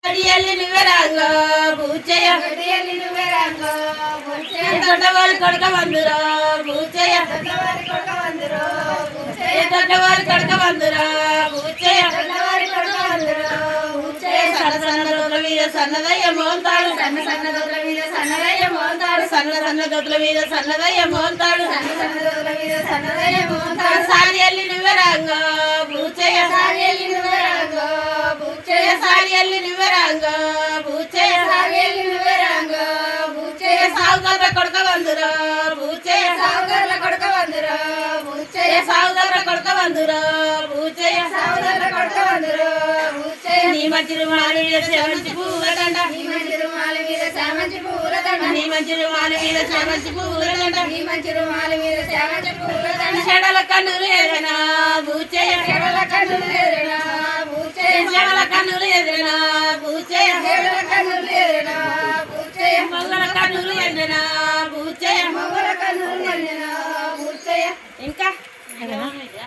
గడియల్లి నువ్వే రాంగో పూచయ్య దొడ్డవారి కొడక వందురా పూచయ్య దొడ్డవారి కొడక వందురా పూచయ్య సన్న సన్న దొడ్ల మీద సన్నదయ్య మోంతాడు సన్న సన్న దొడ్ల మీద సన్నదయ్య మోంతాడు సన్న సన్న దొడ్ల మీద సన్నదయ్య మోంతాడు సన్న సన్న దొడ్ల మీద సన్నదయ్య మోంతాడు సారియల్లి నువ్వే రాంగో పూచయ్య సారియల్లి నువ్వే రాంగో పూచయ్య సారియల్లి నువ్వే రాంగో పూచయ్య సారియల్లి నువ్వే రాంగో పూచయ్య సావుగర్ర కొడక వందురా పూచయ్య సావుగర్ర కొడక వందురా పూచయ్య సావుగర్ర కొడక వందురా పూచయ్య సావుగర్ర కొడక వందురా పూచయ్య నీ మంచి రుమాల మీద చామంతి పూలదండ నీ మంచి రుమాల మీద చామంతి పూలదండ నీ మంచి రుమాల మీద చామంతి పూలదండ నీ మంచి రుమాల మీద చామంతి పూలదండ చెడల కన్నులు ఎదరనా పూచయ్య చెడల కన్నులు ఎదరనా పూచయ్య చెడల కన్నులు ఎదరనా పూచయ్య చెడల కన్నులు ఎదరనా పూచయ్య మొగల కన్నులు ఎదరనా పూచయ్య మొగల కన్నులు